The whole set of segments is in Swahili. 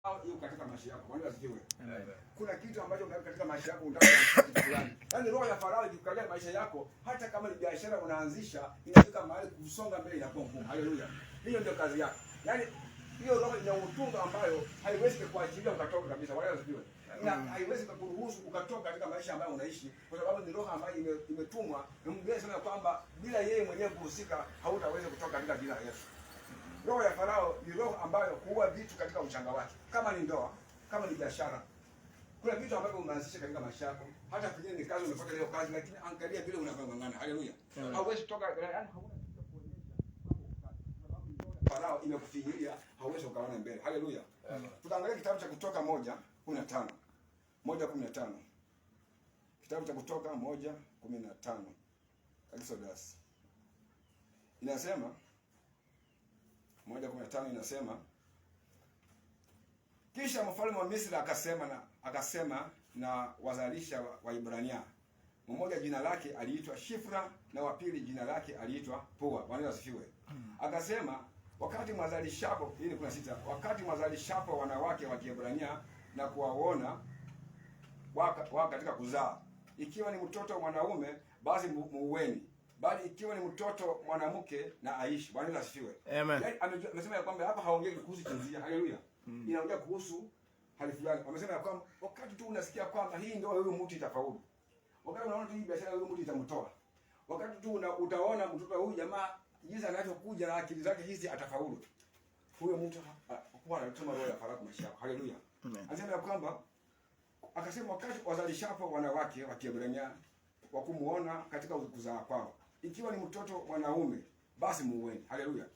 Hiyo katika maisha yako. Bwana asifiwe. Kuna kitu ambacho katika maisha yako unataka kitu fulani. Yaani roho ya Farao ikikalia maisha yako, hata kama ni biashara unaanzisha, inafika mahali kusonga mbele inakuwa ngumu. Haleluya. Hiyo ndio kazi yako. Yaani hiyo roho ina utunga ambayo haiwezi kukuachilia ukatoka kabisa. Bwana asifiwe. Na haiwezi kukuruhusu ukatoka katika maisha ambayo unaishi, kwa sababu ni roho ambayo imetumwa. Na Mungu anasema kwamba bila yeye mwenyewe kuhusika hautaweza kutoka katika jina la Yesu. Roho ya Farao ni roho ambayo huua vitu katika uchanga wake. Kama ni ndoa, kama ni biashara. Kuna vitu ambavyo umeanzisha katika maisha yako. Hata pengine ni kazi umepata leo kazi, lakini angalia vile unavyong'ang'ana. Haleluya. Hauwezi kutoka, yaani hauna kitu kuonyesha. Farao imekufinyilia, hauwezi ukaona mbele. Haleluya. Tutaangalia kitabu cha Kutoka 1:15. 1:15. Kitabu cha Kutoka 1:15. Exodus. Inasema 1:15 inasema, kisha mfalme wa Misri akasema na wazalisha wa Ibrania. Mmoja jina lake aliitwa Shifra na wa pili jina lake aliitwa Pua. Bwana asifiwe. Akasema wakati mwazalishapo, hii ni 16, wakati mwazalishapo wanawake wa Kiebrania na kuwaona waka katika kuzaa, ikiwa ni mtoto mwanaume basi muueni, bali ikiwa ni mtoto mwanamke na aishi. Bwana asifiwe. Amen. Yaani amesema ya kwamba hapa haongei kuhusu jinsia. Haleluya. Inaongea kuhusu hali fulani. Amesema ya kwamba wakati tu unasikia kwamba hii ndio huyo mtu itafaulu. Wakati unaona tu hii biashara huyo mtu itamtoa. Wakati tu utaona mtoto huyu jamaa jinsi anavyokuja na akili zake hizi atafaulu. Huyo mtu kwa anatuma roho ya Farao kwa maisha yako. Haleluya. Anasema ya kwamba akasema wakati wazalishapo wanawake wa Kiebrania wa kumuona katika kuzaa kwao, ikiwa ni mtoto mwanaume basi muueni. Haleluya.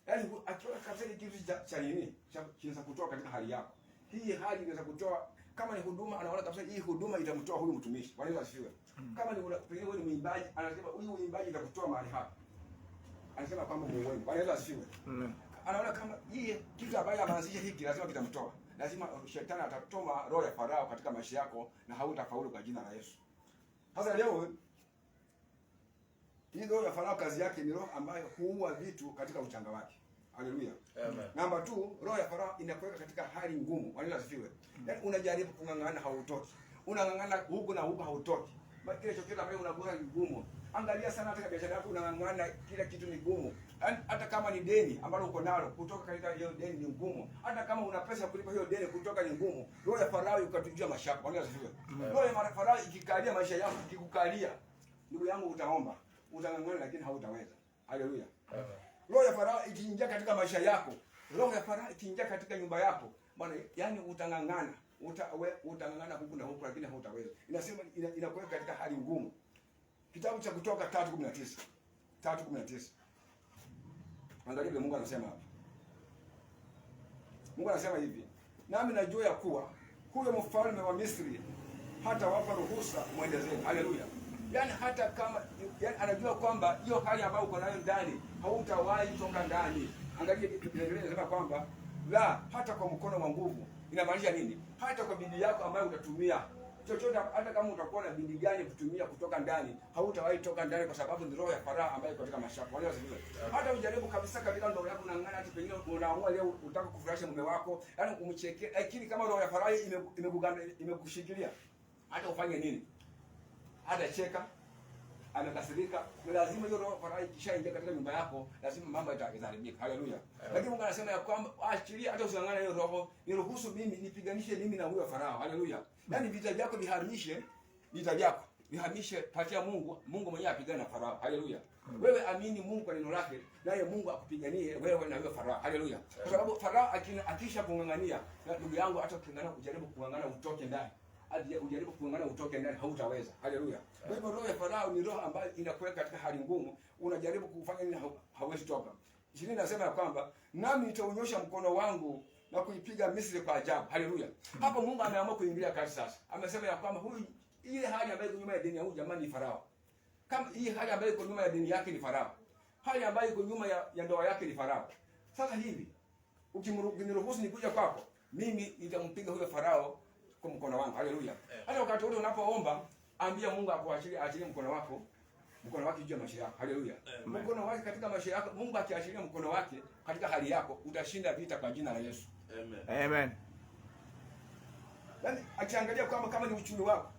Yaani akiona kabisa kitu cha nini cha kutoa katika hali yako. Hii hali inaweza kutoa, kama ni huduma anaona kabisa hii huduma itamtoa huyu mtumishi. Bwana asifiwe. Kama ni pengine wewe ni mwimbaji, anasema huyu mwimbaji itakutoa mahali hapa. Anasema kwamba muueni. Bwana asifiwe. Anaona kama hii kitu ambacho anaanzisha hiki lazima kitamtoa. Lazima shetani atatoa roho ya Farao katika maisha yako na hautafaulu kwa jina la Yesu. Sasa leo hii roho ya Farao kazi yake ni roho ambayo huua vitu katika uchanga wake. Haleluya. Amen. Namba 2, roho ya Farao inakuweka katika hali ngumu. Bwana asifiwe. Yaani unajaribu kung'ang'ana hautoki. Unang'ang'ana huku na huku hautoki. Kile chochote ambacho unagusa ni ngumu. Angalia sana katika biashara yako unang'ang'ana, kila kitu ni ngumu. Hata kama ni deni ambalo uko nalo, kutoka katika hiyo deni ni ngumu. Hata kama una pesa kulipa hiyo deni, kutoka ni ngumu. Roho ya Farao ikatujia mashaka. Bwana asifiwe. Roho ya Farao ikikalia maisha yako, ikikukalia, ndugu yangu utaomba, utang'ang'ana lakini hautaweza. Haleluya. Roho ya Farao ikiingia katika maisha yako, roho ya Farao ikiingia katika nyumba yako, bwana, yani utang'ang'ana, utang'ang'ana huku na huku lakini hautaweza. Inasema inakuweka katika hali ngumu. Kitabu cha Kutoka 3:19. 3:19. Angalia vile Mungu anasema hapa. Mungu anasema hivi, nami najua ya kuwa huyo mfalme wa Misri hata wapa ruhusa muendezeni. Haleluya. Yaani hata kama anajua kwamba hiyo hali ambayo uko nayo ndani hautawahi toka ndani. Angalia Biblia inasema kwamba la hata kwa mkono wa nguvu. Inamaanisha nini? Hata kwa bidii yako ambayo utatumia chochote, hata kama utakuwa na bidii gani kutumia kutoka ndani, hautawahi toka ndani, kwa sababu ni roho ya Farao ambayo iko katika maisha yako. Hata ujaribu kabisa katika ndoa yako unang'ang'ana, hata pengine unaamua leo unataka kufurahisha mume wako, yaani umchekee, lakini kama roho ya Farao imekushikilia, hata ufanye nini, hata cheka, anakasirika, ni lazima hiyo roho ya Farao ikishaingia katika nyumba yako, lazima mambo yataharibika. Haleluya. Lakini Mungu anasema ya kwamba achilia, hata using'ang'ane hiyo roho, niruhusu mimi nipiganishe mimi na huyo Farao. Haleluya. Yaani vita vyako vihamishe, vita vyako vihamishe, patia Mungu, Mungu mwenyewe apigane na Farao. Haleluya. Wewe amini Mungu kwa neno lake, naye Mungu akupiganie wewe na huyo Farao. Haleluya. Kwa sababu Farao akisha kung'ang'ania, ndugu yangu, hata uking'ang'ana kujaribu kung'ang'ana utoke ndani, hadi ujaribu kung'ang'ana utoke ndani hautaweza. Haleluya. Kwa hivyo roho ya Farao ni roho ambayo inakuweka katika hali ngumu, unajaribu kufanya nini hauwezi toka. 20 nasema ya kwamba nami nitaunyosha mkono wangu na kuipiga Misri kwa ajabu. Haleluya. Hapo Mungu ameamua kuingilia kati sasa. Amesema ya kwamba huyu, ile hali ambayo iko nyuma ya deni ya huyu jamani ni Farao. Kama hii hali ambayo iko nyuma ya deni yake ni Farao. Hali ambayo iko nyuma ya ndoa yake ni Farao. Sasa hivi ukiniruhusu nikuja kwako, mimi nitampiga huyo Farao kwa mkono wangu. Haleluya. Hata wakati wote unapoomba, ambia Mungu aachilie mkono wako, mkono wake juu ya maisha yako. Haleluya. Mkono wake katika maisha yako, Mungu akiashiria mkono wake katika hali yako, utashinda vita kwa jina la Yesu. Amen. Amen. Yaani akiangalia kwamba kama ni uchumi wako,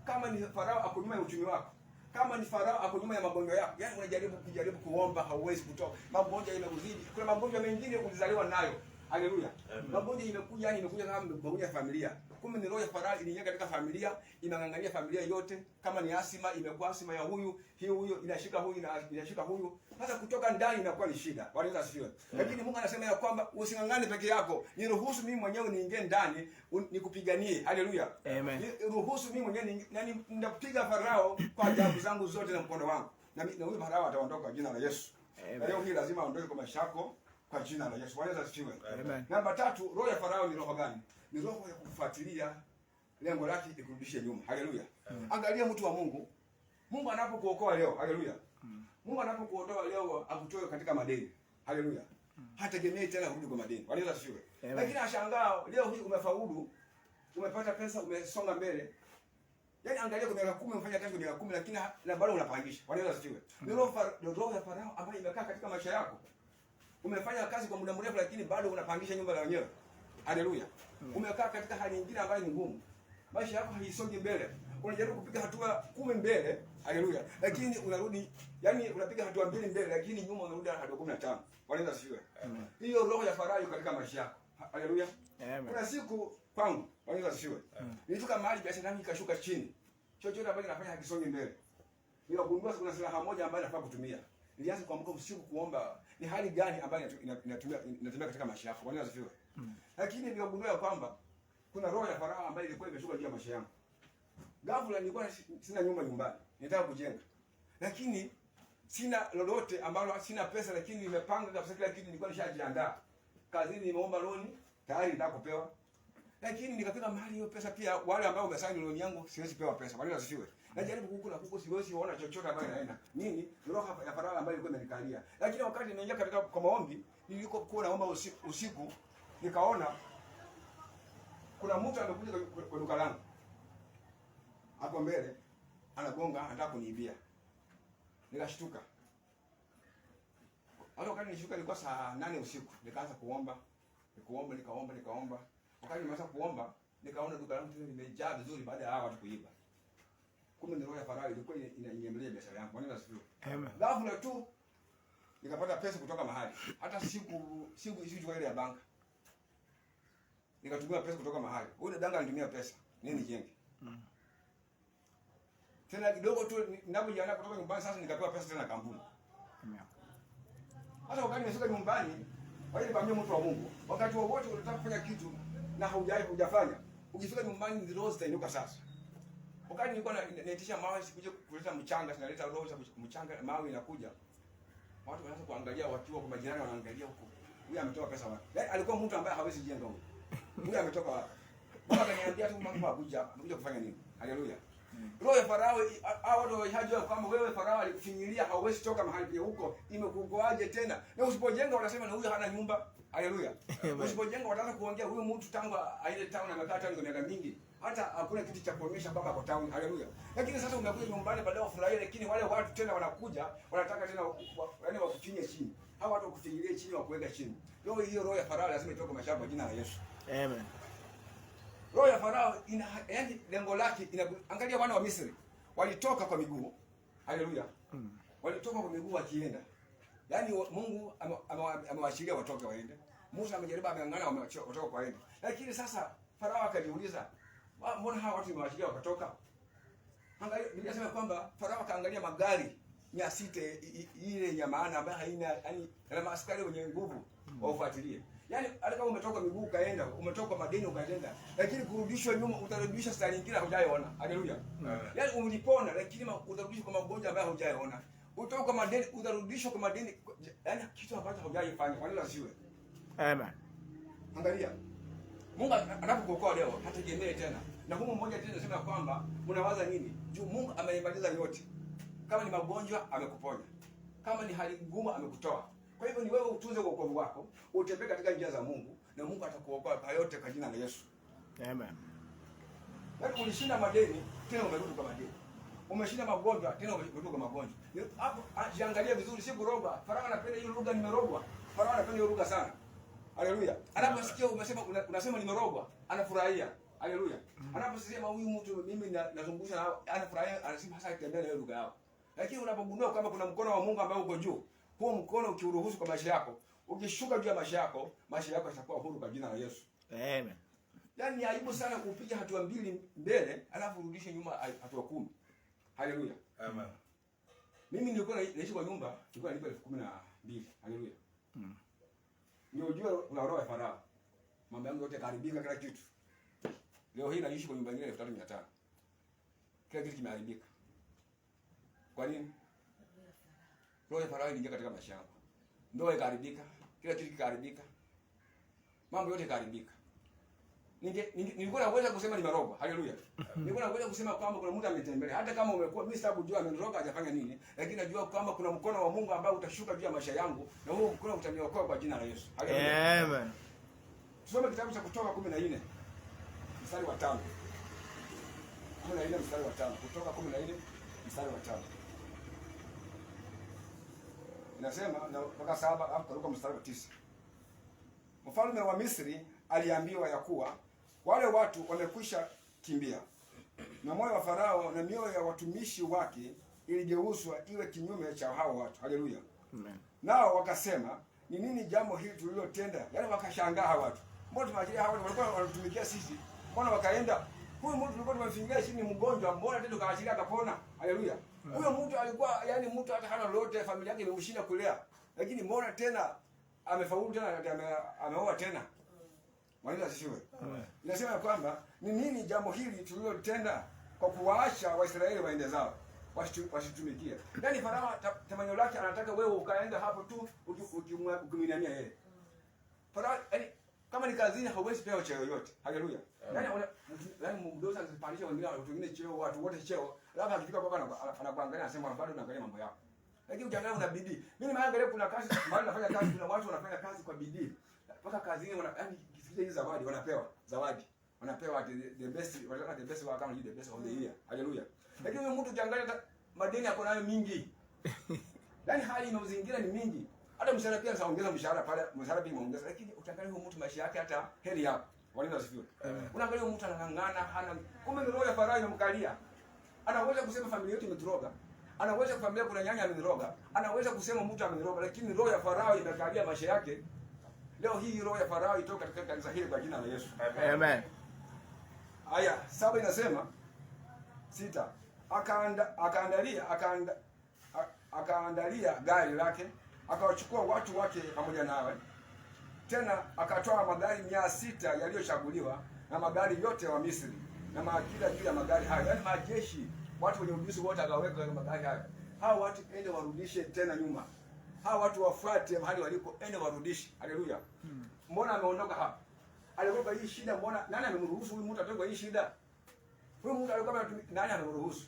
kama ni Farao ako nyuma ya uchumi wako, kama ni Farao ako nyuma ya magonjwa yako, yaani unajaribu kuomba, hauwezi kutoka. Magonjwa yamekuzidi. Kuna magonjwa mengine ulizaliwa nayo. Haleluya. Magonjwa imekuja, yani imekuja kama magonjwa ya familia. Kumbe ni roho ya Farao iliingia katika familia, inang'ang'ania familia yote. Kama ni asima, imekuwa asima ya huyu, huyo inashika huyu, inashika huyu. Sasa kutoka ndani inakuwa ni shida. Bwana asifiwe. Lakini Mungu anasema ya kwamba using'ang'ane peke yako. Niruhusu mimi mwenyewe niingie ndani nikupiganie. Haleluya. Amen. Ruhusu mimi mwenyewe nitapiga Farao kwa ajabu zangu zote na mkono wangu. Na huyu Farao ataondoka kwa jina la Yesu. Leo hii lazima aondoke kwa maisha yako kwa jina la Yesu. Bwana asifiwe. Namba 3, roho ya Farao ni roho gani? Ni roho ya kufuatilia lengo lake ikurudishe nyuma. Haleluya. Angalia mtu wa Mungu. Mungu anapokuokoa leo, haleluya. Mungu anapokuokoa leo akutoe katika madeni. Haleluya. Hategemei tena kurudi kwa madeni. Bwana asifiwe. Lakini ashangaa leo hii umefaulu, umepata pesa, umesonga mbele. Yaani angalia kwa miaka 10 umefanya kazi kwa miaka 10 lakini na bado unapangisha. Bwana asifiwe. Ni roho ya Farao ambayo imekaa katika maisha yako. Umefanya kazi kwa muda mrefu lakini bado unapangisha nyumba za wenyewe. Haleluya. Umekaa katika hali nyingine ambayo ni ngumu. Maisha yako haisongi mbele. Unajaribu kupiga hatua 10 mbele, haleluya. Lakini unarudi, yani unapiga hatua 2 mbele lakini nyuma unarudi hatua 15. Bwana asifiwe. Hiyo roho ya Farao katika maisha yako. Haleluya. Kuna siku kwangu, Bwana asifiwe. Nilifika mahali biashara yangu ikashuka chini. Chochote ambacho nafanya hakisongi mbele. Nikagundua kuna silaha moja ambayo nafaa kutumia. Nilianza kuamka usiku kuomba ni hali gani ambayo inatumia katika maisha yako. Bwana asifiwe. Lakini nikagundua kwamba kuna roho ya Farao ambayo ilikuwa imeshuka juu ya maisha yangu. Ghafla nilikuwa sina nyumba nyumbani. Nitaka kujenga. Lakini sina lolote ambalo sina pesa lakini nimepanga kabisa kila kitu nilikuwa nishajiandaa. Kazini nimeomba loan, tayari nataka kupewa. Lakini nikafika mahali hiyo pesa pia wale ambao wamesaini loan yangu siwezi pewa pesa. Bwana asifiwe. Najaribu huku na huku siwezi kuona chochote ambacho inaenda. Nini? Roho ya Farao ambayo ilikuwa imenikalia. Lakini wakati nimeingia katika kwa maombi, nilikokuwa naomba usiku nikaona kuna mtu amekuja kwa duka langu. Hapo mbele anagonga anataka kuniibia. Nikashtuka. Hapo wakati nilishtuka ilikuwa saa 8 usiku. Nikaanza kuomba. Nikaomba. Wakati nimaliza kuomba, nikaona duka langu limejaa vizuri baada ya hao watu kuiba. Kumbe ni roho ya Farao ilikuwa inaniambia biashara yangu. Bwana asifiwe. Ghafla tu nikapata pesa kutoka mahali. Hata siku ile ya banka. Nikatumia pesa kutoka mahali. Huyo danga alinitumia pesa. Nini jenge? Tena kidogo tu ninapojiandaa kutoka nyumbani sasa nikapewa pesa tena kampuni. Hata wakati nimefika nyumbani, wale nikamwambia mtu wa Mungu, wakati wowote unataka kufanya kitu na hujafanya, ukifika nyumbani ndio roho zitainuka sasa. Wakati nilikuwa naitisha mawe sikuje kuleta mchanga, sinaleta roho za mchanga, mawe inakuja. Watu wanaanza kuangalia wakiwa kwa majirani wanaangalia huko. Huyu ametoa pesa wapi? Yaani alikuwa mtu ambaye hawezi jenga huyo. Huyu ametoka wapi? Baba akaniambia tu mambo akuja kufanya nini? Haleluya. Roho ya Farao hao watu wajua kwamba wewe Farao alikufinyilia hauwezi toka mahali pia huko. Imekugoaje tena? Na usipojenga wanasema na huyu hana nyumba. Haleluya. Usipojenga wataanza kuongea huyu mtu tangu aile town amekaa tangu kwa miaka mingi. Hata hakuna kitu cha kuonyesha kwamba kwa town. Haleluya. Lakini sasa umekuja nyumbani baadaye ufurahie lakini wale watu tena wanakuja wanataka tena yaani wakufinye chini. Hao watu wakufinyilie chini wakuweka chini. Hiyo roho ya Farao lazima itoke maisha kwa jina la Yesu. Amen. Roho ya Farao yaani lengo lake angalia wana wa Misri walitoka kwa miguu. Haleluya. Walitoka kwa miguu wakienda. Yaani Mungu amewashiria watoke waende. Musa amejaribu ameng'ang'ana watoka waende. Lakini sasa Farao akajiuliza, mbona hawa watu wamewashiria wakatoka? Angalia Biblia inasema kwamba Farao akaangalia magari 600 ile ya maana ambayo haina yaani na askari wenye nguvu wafuatilie. Yaani hata kama umetoka miguu kaenda, umetoka madeni ukaenda, lakini kurudishwa nyuma utarudishwa stari nyingine hujaaiona. Haleluya. Yaani ulipona lakini utarudishwa kwa magonjwa ambayo hujaaiona. Utoka kwa madeni utarudishwa kwa madeni, yaani kitu ambacho hujaifanya. Bwana asifiwe. Amen. Angalia. Mungu anapokuokoa leo hategemei tena. Na humo mmoja tena anasema kwamba unawaza nini? Juu Mungu amemaliza yote. Kama ni magonjwa amekuponya. Kama ni hali ngumu amekutoa. Kwa hivyo ni wewe utunze wokovu wako, utembee katika njia za Mungu na Mungu atakuokoa kwa yote kwa jina la Yesu. Amen. Yaani ulishinda madeni, tena umerudi kwa madeni. Umeshinda magonjwa, tena umerudi kwa magonjwa. Hapo jiangalia vizuri, si kuroga. Farao anapenda hiyo lugha nimerogwa. Farao anapenda hiyo lugha sana. Haleluya. Anaposikia unasema nimerogwa, anafurahia. Haleluya. Anaposema huyu mtu mimi nazungusha na anafurahia, anasema hasa kitembea na lugha yao. Lakini unapogundua kwamba kuna mkono wa Mungu ambao uko juu, huo mkono ukiuruhusu kwa maisha yako, ukishuka juu ya maisha yako yatakuwa huru kwa jina la Yesu. Amen. Yaani ni aibu sana kupiga hatua mbili mbele alafu urudishe nyuma hatua 10. Haleluya. Amen. Mimi nilikuwa naishi kwa nyumba, nilikuwa nalipa 12,000. Haleluya. Ni ujue una roho ya Farao. Mambo yangu yote karibika, kila kitu. Leo hii naishi kwa nyumba nyingine 3,500. Kila kitu kimeharibika. Kwa nini? Roho ya Farao iliingia katika maisha yangu. Ndoa ikaharibika, kila kitu kikaharibika. Mambo yote yakaharibika. Nilikuwa naweza kusema ni marogo. Haleluya. Nilikuwa naweza kusema kwamba kuna mtu ametembelea. Hata kama umekuwa mimi sababu jua ameniroga hajafanya nini, lakini najua kwamba kuna mkono wa Mungu ambao utashuka juu ya maisha yangu na huo mkono utaniokoa kwa jina la Yesu. Haleluya. Amen. Tusome kitabu cha Kutoka 14 mstari wa 5. 14 mstari wa 5. Kutoka 14 mstari wa 5. Inasema na mpaka 7 alafu taruka mstari wa 9. Mfalme wa Misri aliambiwa ya kuwa wale watu wamekwisha kimbia, na moyo wa Farao na mioyo ya watumishi wake iligeuzwa iwe kinyume cha hao watu. Haleluya. Amen. Nao wakasema, ni nini jambo hili tulilotenda? Yaani wakashangaa hao watu. Mbona tumeachilia hao watu walikuwa wanatumikia sisi? Mbona wakaenda? Huyu mtu tulikuwa tumemfingia chini mgonjwa, mbona tena tukaachilia akapona? Haleluya. Huyo mtu alikuwa yani mtu hata hana lolote, familia yake imemshinda kulea. Lakini mbona tena amefaulu tena, ameoa tena? Mwana asifiwe. Inasema kwamba ni nini jambo hili tulilotenda kwa kuwaacha Waisraeli waende zao wasitumikie. Yaani Farao tamanio lake anataka wewe ukaenda hapo tu ukimwinamia yeye. Farao yani kama ni kazini hauwezi pewa cheo yoyote. Haleluya. Yaani mdoza anapandisha wengine cheo, watu wote cheo. Labda akifika kwako anakuangalia anasema bado unaangalia mambo yako. Lakini ukiangalia una bidii. Mimi naangalia kuna kazi mahali nafanya kazi, kuna watu wanafanya kazi kwa bidii. Mpaka kazini yani kisikia hizo zawadi wanapewa zawadi. Wanapewa the best, wanataka the best kama the best of the year. Haleluya. Lakini huyo mtu ukiangalia madeni yako nayo mingi. Yaani hali imeuzingira ni mingi. Hata mshahara pia anaongeza mshahara pale, mshahara pia imeongeza, lakini ukiangalia huyo mtu maisha yake hata heri yako. Walina wasifiwe. Unaangalia huyo mtu anang'ang'ana, hana kumbe ni roho ya Farao imemkalia. Anaweza kusema familia yetu imeturoga. Anaweza kuambia kuna nyanya ameniroga. Anaweza kusema mtu ameniroga, lakini roho ya Farao imekalia maisha yake. Leo hii roho ya Farao itoka katika kanisa hili kwa jina la Yesu. Amen. Aya, 7 inasema 6. Akaandalia gari lake, akawachukua watu wake pamoja nawe. Tena akatoa magari 600 yaliyochaguliwa na magari yote wa Misri na maakida juu ya magari hayo. Yaani majeshi, watu wenye ujuzi wote akaweka kwenye magari hayo. Hao watu ende warudishe tena nyuma. Hao watu wafuate mahali waliko, ende warudishe. Haleluya. Mbona ameondoka hapa? Alikuwa hii shida, mbona nani amemruhusu huyu mtu atoke kwa hii shida? Huyu mtu alikuwa nani amemruhusu?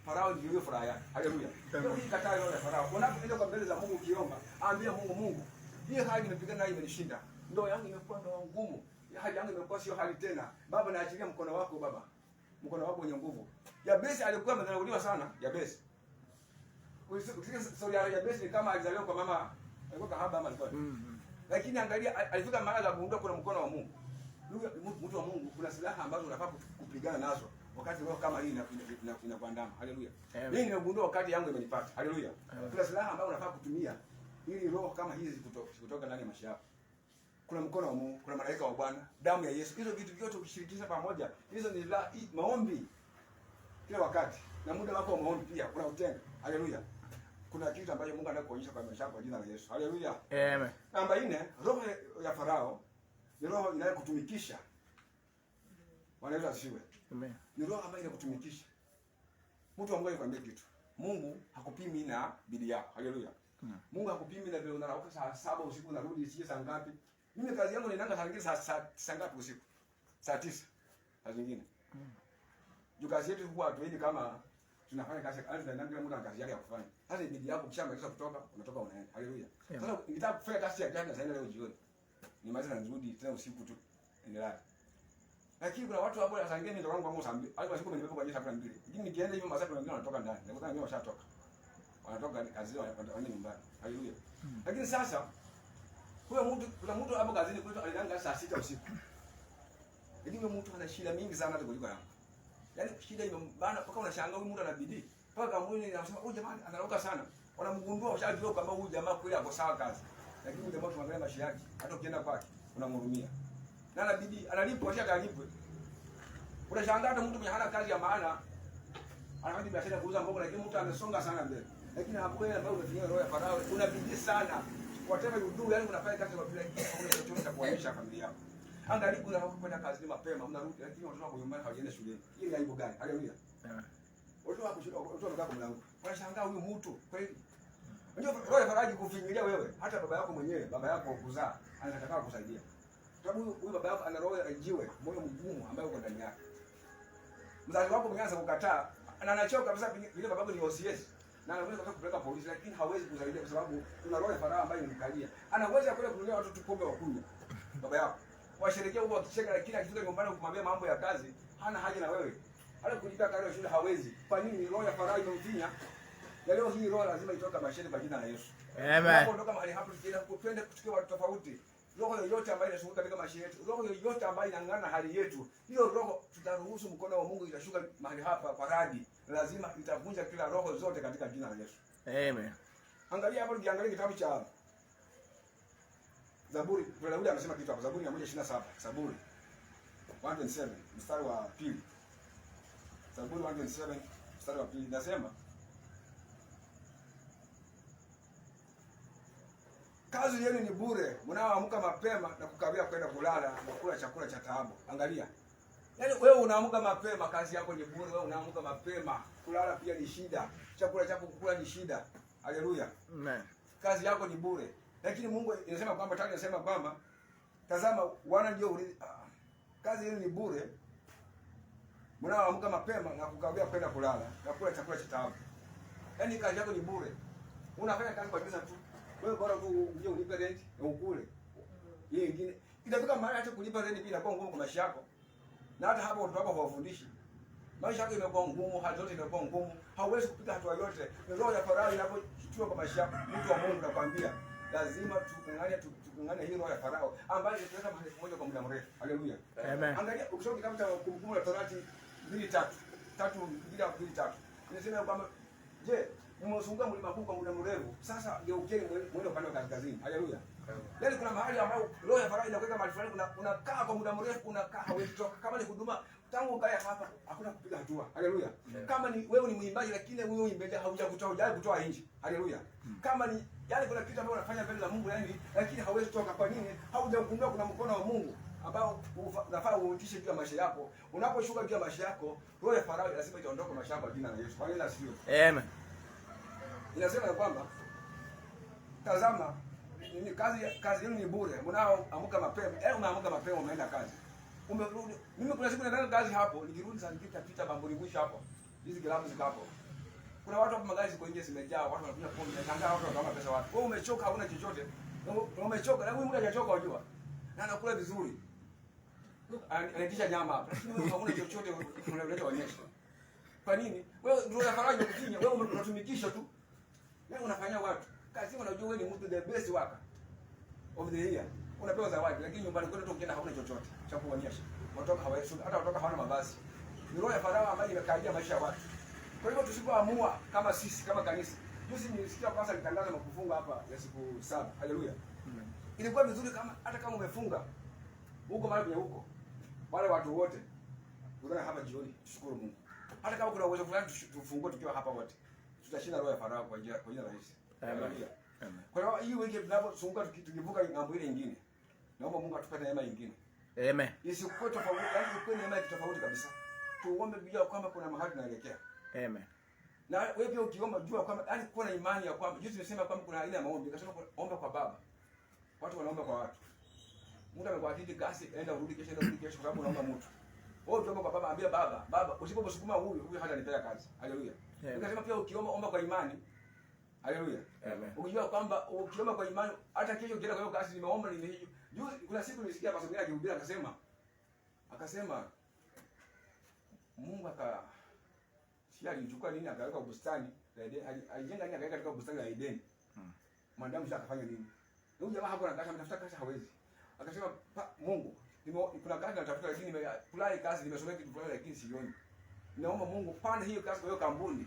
Farao ndio furaha yake. Haleluya. Ndio hii kataa roho ya Farao. Unapoenda kwa mbele za Mungu ukiomba, ambia Mungu, hii hali nimepigana nayo imenishinda. Ndoa yangu imekuwa ndoa ngumu. Hali yangu imekuwa sio hali tena. Baba, naachilia mkono wako Baba. Mkono wako wenye nguvu. Yabesi alikuwa amedharauliwa sana, Yabesi. Ukisikia story ya Yabesi ni kama alizaliwa kwa mama alikuwa kahaba ama alikuwa. Lakini angalia alifika mahali la kuundwa kuna mkono wa Mungu. Mtu wa Mungu kuna silaha ambazo unafaa kupigana nazo wakati roho kama hii inakuandama. Haleluya. Mimi nimegundua wakati yangu imenipata. Haleluya. Kuna silaha ambazo unafaa kutumia ili roho kama hizi kutoka ndani ya maisha yako. Kuna mkono wa Mungu, kuna malaika wa Bwana, damu ya Yesu. Hizo vitu vyote ukishirikisha pamoja, hizo ni maombi kila wakati. Na muda wako wa maombi pia kuna utenga. Haleluya. Kuna kitu ambacho Mungu anataka kuonyesha kwa maisha yako kwa jina la Yesu. Haleluya. Amen. Namba 4, roho ya Farao ni roho inayokutumikisha. Wanaweza asiwe. Amen. Ni roho ambayo inakutumikisha. Mtu ambaye kwambia kitu. Mungu hakupimi na bidii yako. Haleluya. Mungu hakupimi na vile unarauka saa 7 usiku unarudi sije saa ngapi. Mimi kazi yangu ninaanga saa nyingine saa ngapi usiku? Saa 9. Saa nyingine. Juu kazi yetu huwa hatuendi kama tunafanya kazi na kila mtu ana kazi yake ya kufanya. Sasa bidii yako ukishamaliza kutoka unatoka unaenda. Haleluya. Sasa nikitaka kufanya kazi ya jana zaenda leo jioni. Nimaliza na nirudi tena usiku tu. Endelea. Lakini kuna watu ambao wasangie mimi ndo wangu kwa Musa mbili. Alikuwa siku nimeweka kwa saa 12. Lakini nikienda hivyo masaa wengine wanatoka ndani. Nakuta wengine washatoka. Wanatoka kazi zao wanaenda nyumbani. Haleluya. Lakini sasa huyo mtu kuna mtu hapo kazini kwetu alianza saa 6 usiku. Lakini lakini mtu ana shida mingi sana hata kuliko yangu. Yaani shida imembana mpaka unashangaa huyu mtu ana bidii. Mpaka kampuni inasema huyu jamaa anaroka sana. Wanamgundua washajua kama huyu jamaa kweli ako sawa kazi. Lakini huyu jamaa tunaangalia maisha yake, hata ukienda kwake unamhurumia. Na ana bidii, analipwa hata alipwe. Unashangaa hata mtu mwenye hana kazi ya maana anafanya biashara ya kuuza mboga, lakini mtu amesonga sana mbele. Lakini hapo wewe ambaye umefinywa roho ya Farao, una bidii sana. Whatever you do, yani unafanya kazi kwa bila una chochote cha kuonyesha familia yako. Angalia kuna kwenda kazini mapema, mnarudi lakini watoto wako nyumbani hawajaenda shuleni. Hii ni aibu gani? Haleluya. Watoto wako shule, watoto wanakaa kwa mlango. Wanashangaa huyu mtu kweli. Unajua roho ya Farao kufinyilia wewe, hata baba yako mwenyewe, baba yako kuzaa, anataka kukusaidia. Sababu huyu baba yako ana roho ya jiwe, moyo mgumu ambaye uko ndani yake. Mzazi wako mwenyeanza kukataa, na anachoka kabisa vile babako ni OCS. Na anaweza kupeleka polisi lakini hawezi kusaidia kwa sababu kuna roho ya Farao ambayo imemkalia. Anaweza kwenda kununulia watu tu pombe wakunywe. Baba yako. Washerekea huko wakicheka lakini akifika nyumbani kumwambia mambo ya kazi, hana haja na wewe. Hata kulipa karo ya shule hawezi. Kwa nini roho ya Farao imemfinya? Na leo hii roho lazima itoke mashine kwa jina la Yesu. Amen. Tunapoondoka mahali hapo twende kuchukua watu tofauti. Roho yoyote ambayo inashuka katika maisha yetu, roho yoyote ambayo inang'ana hali yetu, hiyo roho tutaruhusu mkono wa Mungu itashuka mahali hapa kwa radi. Lazima itavunja kila roho zote katika jina la Yesu. Amen. Angalia hapo, ukiangalia kitabu cha Zaburi, Daudi amesema kitu hapo, Zaburi 127, Zaburi 127 mstari wa 2. Zaburi 127 mstari wa 2 nasema kazi yenu ni bure, mnaoamka mapema na kukawia kwenda kulala na kula chakula cha taabu. Angalia. Yaani wewe unaamka mapema, kazi yako ni bure, wewe unaamka mapema, kulala pia ni shida. Chakula chako kukula ni shida. Haleluya. Amen. Kazi yako ni bure. Lakini Mungu inasema kwamba tani inasema kwamba tazama wana ndio kazi yenu ni bure. Mnaoamka mapema na kukawia kwenda kulala na kula chakula cha taabu. Yaani kazi yako ni bure. Unafanya kazi kwa pesa tu. Wewe bora tu uje ulipe rent na ukule. Yeye nyingine itafika mahali hata kulipa rent pia inakuwa ngumu kwa maisha yako. Na hata hapo watu wako hawafundishi. Maisha yako imekuwa ngumu, hali zote imekuwa ngumu. Hauwezi kupiga hatua yote. Roho ya Farao inapochukua kwa maisha yako, mtu wa Mungu nakwambia, lazima tukungane hii roho ya Farao ambayo itatuleta mahali pamoja kwa muda mrefu. Haleluya. Amen. Angalia ukisoma kitabu cha Kumbukumbu la Torati 2:3. Inasema kwamba je, mmezunguka mlima huu kwa muda mrefu. Sasa geukeni mwende upande wa kaskazini. Haleluya. Yaani kuna mahali ambapo roho ya Farao inakuweka mahali fulani, unakaa kwa muda mrefu, unakaa hauwezi toka. Kama ni huduma tangu ukae hapa hakuna kupiga hatua. Haleluya. Kama ni wewe ni mwimbaji lakini wewe uimbaji haujakutoa kutoa nje. Haleluya. Kama ni yaani kuna kitu ambacho unafanya mbele za Mungu yani lakini hauwezi toka. Kwa nini? Haujagundua kuna mkono wa Mungu ambao unafaa uutishe juu ya maisha yako. Unaposhuka juu ya maisha yako, roho ya Farao lazima itaondoka maisha yako kwa jina la Yesu. Kwa nini sio? Amen. Inasema ya kwamba tazama ni kazi yenu ni bure. Mnaoamka mapema, unaamka mapema umeenda kazi. Umerudi. Mimi kuna siku naenda kazi hapo, nikirudi saa nipita bamburi mwisho hapo. Hizi glavu ziko hapo. Kuna watu hapo magari ziko nje zimejaa, watu wanakuja pombe, nashangaa watu wanataka pesa watu. Wewe umechoka hauna chochote. Umechoka, na huyu mtu hajachoka unajua. Na anakula vizuri. Anatisha nyama hapa. Lakini wewe hauna chochote unaleta onyesha. Kwa nini? Wewe ndio unafanya kufinya, wewe unatumikisha tu. Wewe unafanya watu. Kazi unajua wewe ni mtu the best worker of the year. Unapewa zawadi lakini nyumbani kwenda tu ukienda hauna chochote cha kuonyesha. Watoka hawaishi, hata watoka hawana mavazi. Ni roho ya Farao ambayo imekaidia maisha ya watu. Kwa hivyo tusipoamua kama sisi kama kanisa. Juzi nilisikia kwanza nitangaza kufunga hapa ya siku 7. Haleluya. Ilikuwa vizuri kama hata kama umefunga huko mahali kwenye huko. Wale watu wote tukutane hapa jioni tushukuru Mungu. Hata kama kuna uwezo fulani tufungue tukiwa hapa wote. Tutashinda roho ya Farao kwa jina la Yesu. Haleluya. Kwa hiyo hii wiki tunapozunguka tukivuka ng'ambo ile nyingine. Naomba Mungu atupe neema nyingine. Amen. Isikuwe tofauti, yaani ikuwe neema tofauti kabisa. Tuombe bila kwamba kuna mahali tunaelekea. Amen. Na wewe pia ukiomba jua kwamba yaani kuwa na imani ya kwamba Yesu alisema kwamba kuna aina ya maombi. Akasema omba kwa Baba. Watu wanaomba kwa watu. Mtu amekuahidi kasi, enda urudi kesho kwa sababu unaomba mtu. Wewe ukiomba kwa Baba, ambia Baba, usiposukuma huyu hata nipea kazi. Haleluya. Nikasema pia ukiomba kwa imani. Haleluya. Amen. Ukijua kwamba ukiomba kwa imani hata kesho ukienda kwa hiyo kazi nimeomba hiyo. Juzi kuna siku nilisikia pastor mwingine akihubiri akasema Mungu alichukua nini akaweka bustani alijenga nini akaweka katika bustani la Edeni. Mwanadamu sasa akafanya nini? Huyu jamaa hapo anataka mtafuta kazi hawezi. Akasema Mungu kuna kazi natafuta, lakini nimepulai kazi, nimesomea kitu fulani lakini sioni. Naomba Mungu pande hiyo kazi kwa hiyo kampuni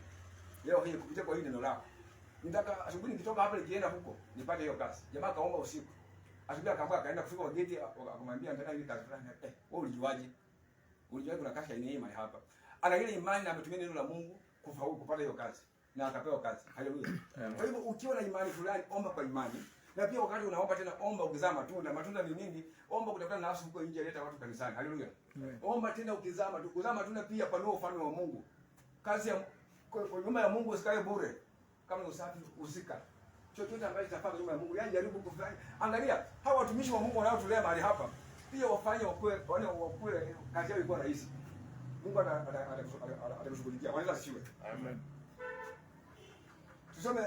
leo hii kupitia kwa hili neno lako. Nitaka asubuhi nikitoka hapa nikienda huko nipate hiyo kazi. Jamaa kaomba usiku. Asubuhi akaenda kufika kwa gate akamwambia nataka hii kazi fulani. Wewe ulijuaje? Ulijuaje kuna kazi aina hii mahali hapa? Ana ile imani na ametumia neno la Mungu kufaulu kupata hiyo kazi na akapewa kazi. Haleluya. Kwa hivyo ukiwa na imani fulani, omba kwa imani. Na pia wakati unaomba tena omba ukizaa matunda. Matunda ni nini? Omba kutafuta nafsi huko nje, leta watu kanisani. Haleluya. Omba tena ukizaa matunda. Kuzaa matunda pia panua ufalme wa Mungu. Kazi ya kwa nyumba ya Mungu usikae bure. Kama usafi usika. Chochote ambacho kitafanya nyumba ya Mungu, yani jaribu kufanya. Angalia, hawa watumishi wa Mungu wanaotulea mahali hapa, pia wafanye wakue kazi yao iko rahisi. Mungu atakushughulikia. Wanaweza siwe. Amen. Tusome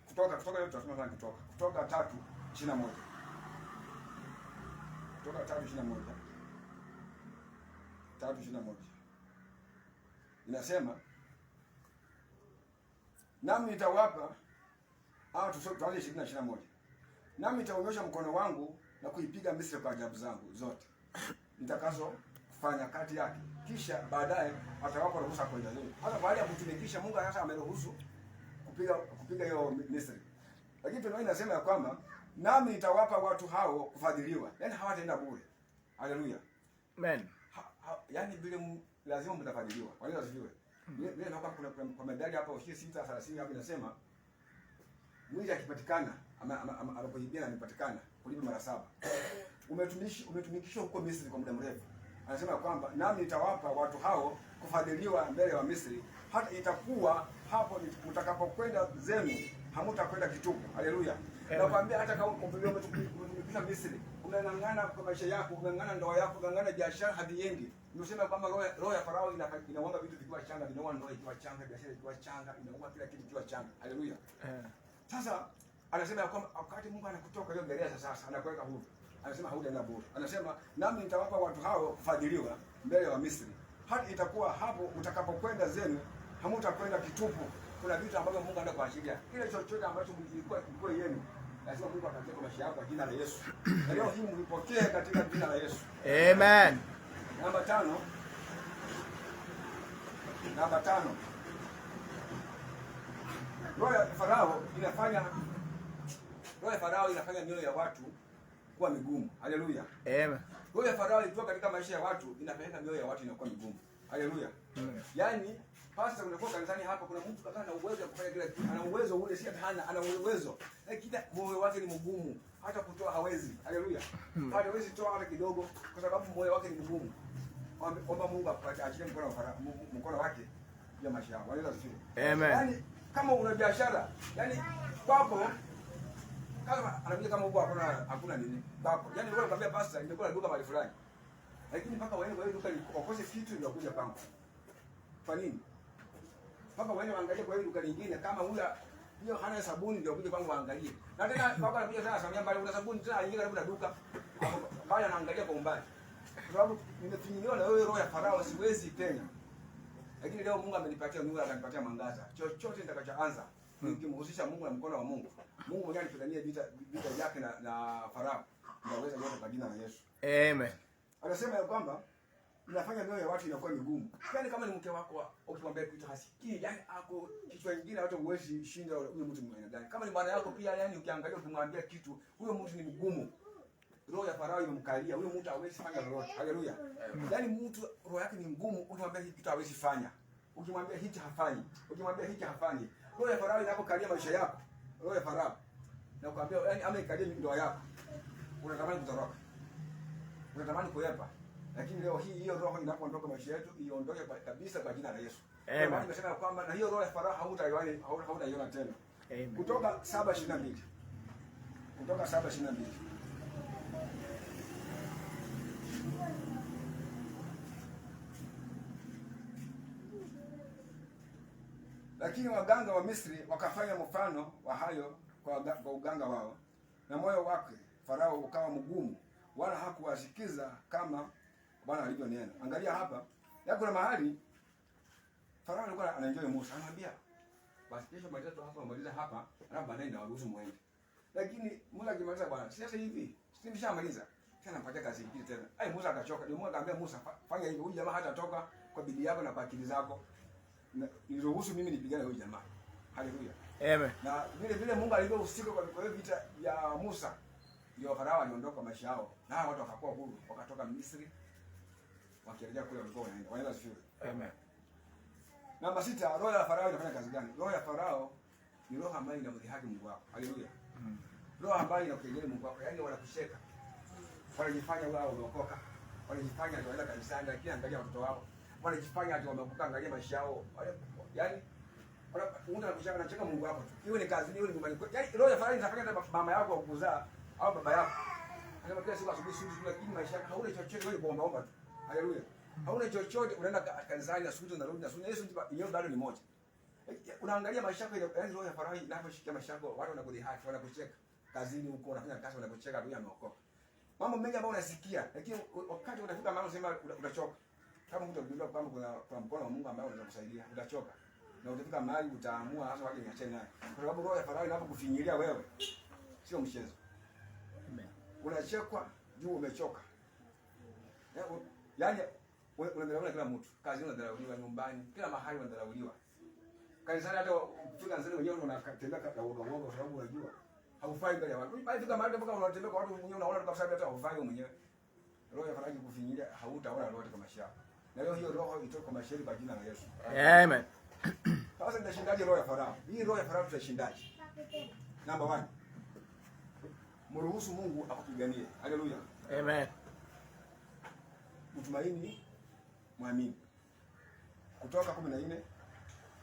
kutoka leo tutasoma sana kutoka 3:21. Kutoka 3:21. 3:21. Inasema nami nitawapa tuanze 20:21. Nami nitaonyesha mkono wangu na kuipiga Misri kwa ajabu zangu zote nitakazo kufanya kati yake, kisha baadaye atawapa ruhusa kwenda leo. Hata baada ya kutumikisha Mungu sasa ameruhusu kupiga hiyo Misri. Lakini tunaona inasema ya kwamba nami nitawapa watu hao kufadhiliwa. Yaani hawataenda bure. Haleluya. Amen. Yaani vile lazima mtafadhiliwa. Wale wasifiwe. Mimi naomba kuna medali hapa ushie 6:30 hapo inasema mwizi akipatikana anapoibia na anapatikana kulipa mara 7. Umetumikishwa huko Misri kwa muda mrefu. Anasema kwamba nami nitawapa watu hao kufadhiliwa mbele ya Misri, hata itakuwa hapo mtakapokwenda zenu hamutakwenda kitupu. Haleluya. Nakwambia hata kama umetumikishwa Misri, unang'ang'ana kwa maisha yako, unang'ang'ana ndoa yako, unang'ang'ana biashara hadiendi. Nimesema kwamba roho ya Farao inaomba vitu vikiwa changa, inaomba ndoa ikiwa changa, biashara ikiwa changa, inaomba kila kitu kikiwa changa. Haleluya. Sasa anasema kwamba wakati Mungu anakutoka hiyo gereza sasa, anakuweka huru. Anasema hautaenda bure. Anasema nami nitawapa watu hao kufadhiliwa mbele ya Misri, hata itakuwa hapo mtakapokwenda zenu hamutakwenda kitupu. Kuna vitu ambavyo Mungu anataka kuashiria. Kile chochote ambacho mlikuwa yenu, lazima Mungu atakupa maisha yako kwa jina la Yesu. Na leo hii mlipokee katika jina la Yesu. Amen. Namba 5. Roho ya Farao inafanya mioyo ya watu kuwa migumu. Haleluya. Amen. Roho ya Farao ilitoka katika maisha ya watu, inapeleka mioyo ya watu inakuwa migumu. Haleluya. Yaani pasta unakuwa kanisani hapa, kuna mtu kana uwezo wa kufanya kila kitu. Ana uwezo ule, si hana, ana uwezo. Lakini moyo wake ni mgumu, hata kutoa hawezi. Haleluya. Hawezi toa hata kidogo kwa sababu moyo wake ni mgumu. Omba Mungu achilie mkono wake ya maisha yako. Haleluya. Amen. Yaani kama una biashara, yaani kwako kama anakuja kama huko hakuna nini kwako. Yaani wewe unakwambia pasta nimekuwa na duka mahali fulani. Lakini mpaka waende kwa hiyo duka ukose kitu ndio kuja kwangu. Kwa nini? Mpaka waende waangalie kwa hiyo duka lingine kama hiyo hana sabuni ndio kuja kwangu waangalie. Na tena mpaka anakuja sana samia mbali una sabuni tena aingie karibu na duka. Bali anaangalia kwa umbali. Kwa sababu nimefinyiliwa na wewe roho ya Farao siwezi tena. Lakini leo Mungu amenipatia nuru, akanipatia mwangaza. Chochote nitakachoanza nikimhusisha Mungu na mkono wa Mungu. Mungu mwenyewe anipigania vita yake na Farao. Ndaweza yote kwa jina la Yesu. Amen. Anasema ya kwamba mnafanya mioyo ya watu inakuwa migumu. Yaani kama ni mke wako ukimwambia kitu hasikii, yani ako kichwa kingine hata uwezi shinda huyo mtu mwingine gani. Kama ni bwana yako pia, yani ukiangalia ukimwambia kitu, huyo mtu ni mgumu. Roho ya Farao imemkalia, huyo mtu hawezi fanya lolote. Haleluya. Yaani mtu roho yake ni ngumu, ukimwambia hiki kitu hawezi fanya. Ukimwambia hiki hafanyi. Ukimwambia hiki hafanyi. Roho ya Farao inapokalia maisha yako, roho ya Farao na kuambia yani amekalia ndoa yako, unatamani kutoroka, unatamani kuepa. Lakini leo hii hiyo roho inapoondoka maisha yetu, iondoke kabisa kwa jina la Yesu. Amen. Kwa nimesema kwamba na hiyo roho ya Farao hautaiona tena. Amen. Kutoka 7:22. Kutoka 7:22. Lakini waganga wa Misri wakafanya mfano wa hayo kwa uganga wao, na moyo wake Farao ukawa mgumu, wala hakuwasikiza kama Bwana alivyonena. Angalia hapa, yako kuna mahali Farao alikuwa anaenjoy Musa, anamwambia basi kesho matatu hapa, alafu baadaye ndio waruhusu muende. Lakini Musa akimaliza, Bwana sasa hivi nimeshamaliza, tena mpatia kazi nyingine tena. Musa akachoka. Ndio Mungu akamwambia Musa, fanya hivyo. Huyu jamaa hatatoka kwa bidii yako na kwa akili zako. Niruhusu mimi nipigane huyu jamaa. Haleluya. Amen. Na vile vile Mungu alivyohusika kwa hiyo vita ya Musa, ndio Farao aliondoka maisha yao. Na watu wakakuwa huru, wakatoka Misri. Wakielekea kule walikuwa wanaenda. Wanaenda sifuri. Amen. Namba 6, roho ya Farao inafanya kazi gani? Roho ya Farao ni roho ambayo inamdhihaki Mungu wako. Haleluya. Roho ambayo inakujengea Mungu wako, yaani wanakucheka. Wanajifanya wao wameokoka. Wanajifanya ati wanaenda kanisani lakini angalia watoto wao. Wanajifanya ati wameokoka, angalia maisha yao. Yaani mtu anakucheka, anacheka Mungu wako tu. Hiyo ni kazi, hiyo ni nyumbani. Yaani roho ya Farao inafanya hata mama yako wa kuzaa au baba yako. Anasema kila siku asubuhi suti, lakini maisha yako hauna chochote, wewe kuomba tu. Haleluya. Hauna chochote, unaenda kanisani na suti unarudi na suti. Yesu ndiyo bado ni moja. Unaangalia maisha yako, yaani roho ya Farao inaposhikia maisha yako, watu wanakudhihaki, wanakucheka. Kazini huko unafanya kazi wanakucheka, huyu ameokoka. Mambo mengi ambayo unasikia, lakini wakati unafika mahali unasema utachoka. Kama mtu anajua kwamba kuna mkono wa Mungu ambao unaweza kusaidia, utachoka. Na utafika mahali utaamua hasa waje niachane naye. Kwa sababu roho ya Farao inapokufinyilia wewe, sio mchezo. Amen. Unachekwa juu umechoka. Yaani unadharauliwa kila mtu. Kazi unadharauliwa, nyumbani, kila mahali unadharauliwa. Kanisani hata ukifika kanisani wenyewe unatembea kama uongo kwa sababu unajua haufai mbele ya watu. Bali fika mahali mpaka unatembea kwa watu wenyewe unaona kwa sababu hata haufai mwenyewe. Roho ya Farao ikufinyilia, hautaona lolote kwa maisha yako. Na leo hiyo roho itoke kwa maisha kwa jina la Yesu. Amen. Sasa nitashindaje roho ya Farao? Hii roho ya Farao tutashindaje? Number 1. Mruhusu Mungu akupiganie. Haleluya. Amen. Mtumaini, muamini. Kutoka 14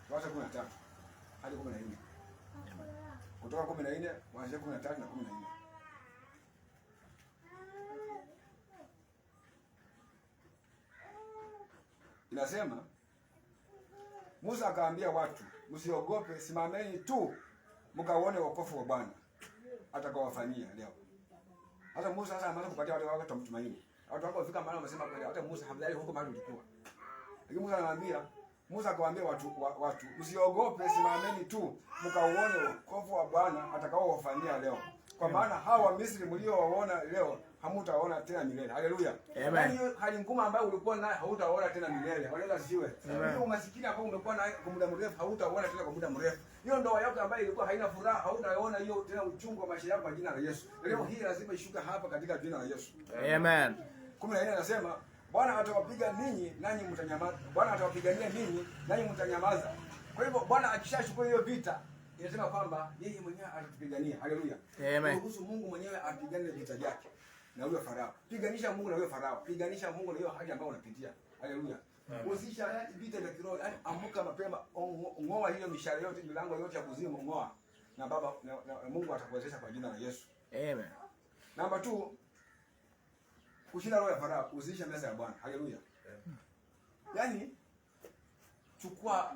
kuanzia 13 hadi 14. Kutoka 14 kuanzia 13 na 14. Inasema Musa akaambia watu, msiogope, simameni tu mkaone wokovu wa Bwana atakaowafanyia leo. Hata Musa sasa anaanza kupatia watu wake tumaini. Watu wako wafika mahali wamesema kweli, hata Musa hamdhani huko mahali ulikuwa. Lakini Musa akawaambia watu, msiogope, simameni tu mkaone wokovu wa Bwana atakaowafanyia leo. Kwa maana hawa Misri mliowaona leo hamutaona tena milele. Haleluya. Yaani hali ngumu ambayo ulikuwa nayo hautaona tena milele. Wala siwe. Hiyo umasikini ambao umekuwa nayo kwa muda mrefu hautaona tena kwa muda mrefu. Hiyo ndoa yako ambayo ilikuwa haina furaha hautaona hiyo tena uchungu wa maisha yako kwa jina la Yesu. Leo hii lazima ishuke hapa katika jina la Yesu. Amen. 14 anasema Bwana atawapiga ninyi nanyi mtanyamaza. Bwana atawapigania ninyi nanyi mtanyamaza. Kwa hivyo Bwana akishachukua hiyo vita inasema kwamba yeye mwenyewe atatupigania. Haleluya. Amen. Kuhusu Mungu mwenyewe apigane vita vyake na huyo Farao. Piganisha Mungu na huyo Farao. Piganisha Mungu na hiyo hali ambayo unapitia. Haleluya. Usisha vita vya kiroho, yaani amka mapema, ngoa hiyo mishale yote, milango yote ya kuzimu ngoa. Na Baba na Mungu atakuwezesha kwa jina la Yesu. Amen. Namba 2, kushinda roho ya Farao, uzisha meza ya Bwana. Haleluya. Yaani chukua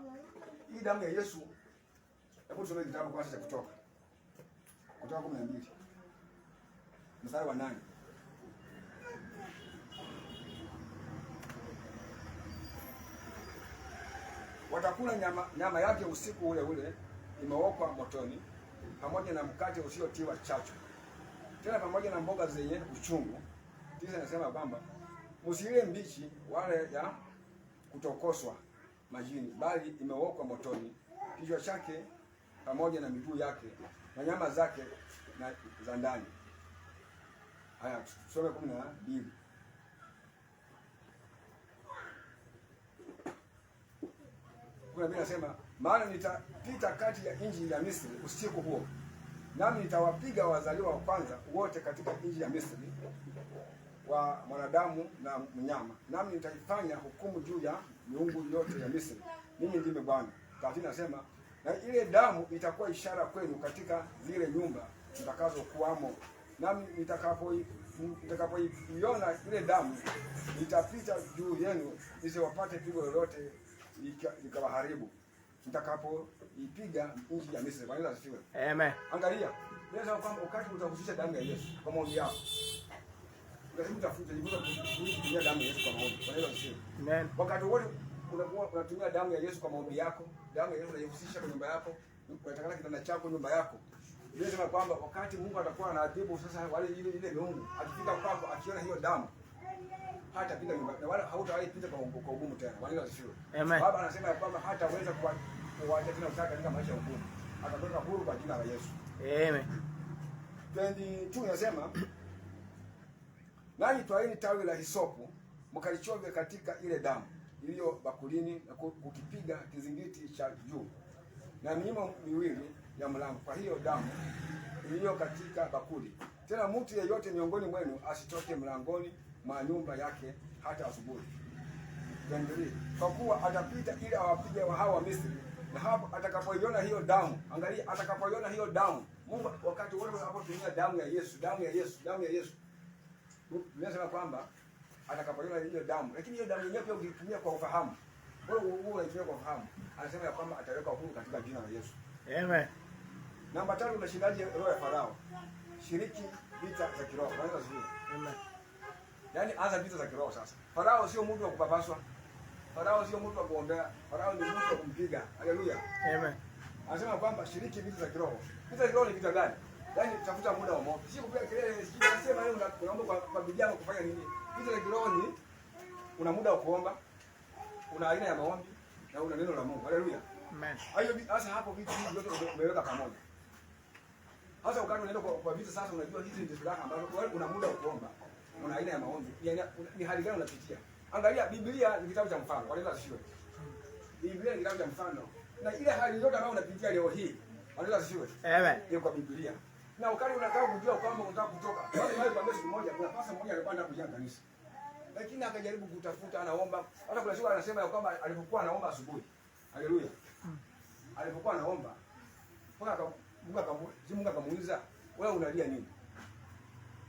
hii damu ya Yesu. Hebu tusome kitabu kwanza cha Kutoka. Kutoka 12. Mstari wa 8. Watakula nyama yake usiku ule ule imeokwa motoni, pamoja na mkate usiotiwa chachu, tena pamoja na mboga zenye uchungu. Kisha nasema kwamba msile mbichi wale ya kutokoswa majini, bali imeokwa motoni, kichwa chake pamoja na miguu yake na nyama zake na za ndani. Haya, tusome 12. Kuna Biblia inasema, maana nitapita kati ya nchi ya Misri usiku huo, nami nitawapiga wazaliwa wa kwanza wote katika nchi ya Misri, wa mwanadamu na mnyama, nami nitaifanya hukumu juu ya miungu yote ya Misri. Mimi ndimi Bwana. Tafsiri nasema, na ile damu itakuwa ishara kwenu katika zile nyumba mtakazokuwamo, nami nitakapoiona ile damu nitapita juu yenu, nisiwapate pigo lolote likawaharibu nitakapoipiga nchi ya Misri. Bwana asifiwe. Amen. Angalia, unaweza kwamba wakati utahusisha damu ya Yesu kwa maombi yako, lazima utafute kutumia damu ya Yesu kwa maombi. Bwana asifiwe. Amen. Wakati wote unatumia damu ya Yesu kwa maombi yako, damu ya Yesu unahusisha kwa nyumba yako, unataka kitanda chako, nyumba yako, Inasema kwamba wakati Mungu atakuwa anaadhibu sasa wale ile miungu, akifika kwako akiona hiyo damu hata pita nyumba na wala hautawahi pita kwa ugumu tena. Wale wasio. Baba anasema kwamba hataweza kuacha tena usaka katika maisha ya ugumu. Atatoka huru kwa jina la Yesu. Amen. 22 inasema nanyi twaini tawi la hisopu mkalichovya katika ile damu iliyo bakulini na kukipiga kizingiti cha juu na miimo miwili ya mlango kwa hiyo damu iliyo katika bakuli. Tena mtu yeyote miongoni mwenu asitoke mlangoni mwa nyumba yake hata asubuhi. Kwa kuwa atapita ili awapige hao wa Misri, na hapo atakapoiona hiyo damu, angalia, atakapoiona hiyo damu, Mungu wakati wote anapotumia damu ya Yesu, damu ya Yesu, damu ya Yesu. Tunasema kwamba atakapoiona hiyo damu, lakini hiyo damu yenyewe pia ukitumia kwa ufahamu. Wewe unaitumia kwa ufahamu. Anasema ya kwamba ataweka huru katika jina la Yesu. Amen. Namba 3, unashindaje roho ya Farao? Shiriki vita za kiroho. Kwanza zuri. Amen. Yaani anza vita za kiroho sasa. Farao sio mtu wa kupapaswa. Farao sio mtu wa kuombea. Farao ni mtu wa kumpiga. Haleluya. Amen. Anasema kwamba shiriki vita za kiroho. Vita za kiroho ni vita gani? Yaani tafuta muda wa maombi. Si kupiga kelele, si kusema leo unaomba kwa bidii yako kufanya nini? Vita za kiroho ni una muda wa kuomba, una aina ya maombi na una neno la Mungu. Haleluya. Amen. Hayo sasa hapo vitu hivi vyote umeweka pamoja. Sasa ukati unaenda kwa vita sasa unajua hizi ndio silaha ambazo wewe una muda wa kuomba. Una aina ya maombi. Ni hali gani unapitia? Angalia Biblia ni kitabu cha mfano. Wanaweza sio. Biblia ni kitabu cha mfano. Na ile hali yote ambayo unapitia leo hii, wanaweza sio. Amen. Ni kwa Biblia. Na ukati unataka kujua kwamba unataka kutoka. Wale kwa siku moja kuna pasa mmoja alipanda kujenga kanisa. Lakini akajaribu kutafuta anaomba. Hata kuna siku anasema ya kwamba alipokuwa anaomba asubuhi. Haleluya. Alipokuwa anaomba, Mungu akamuuliza, wewe unalia nini?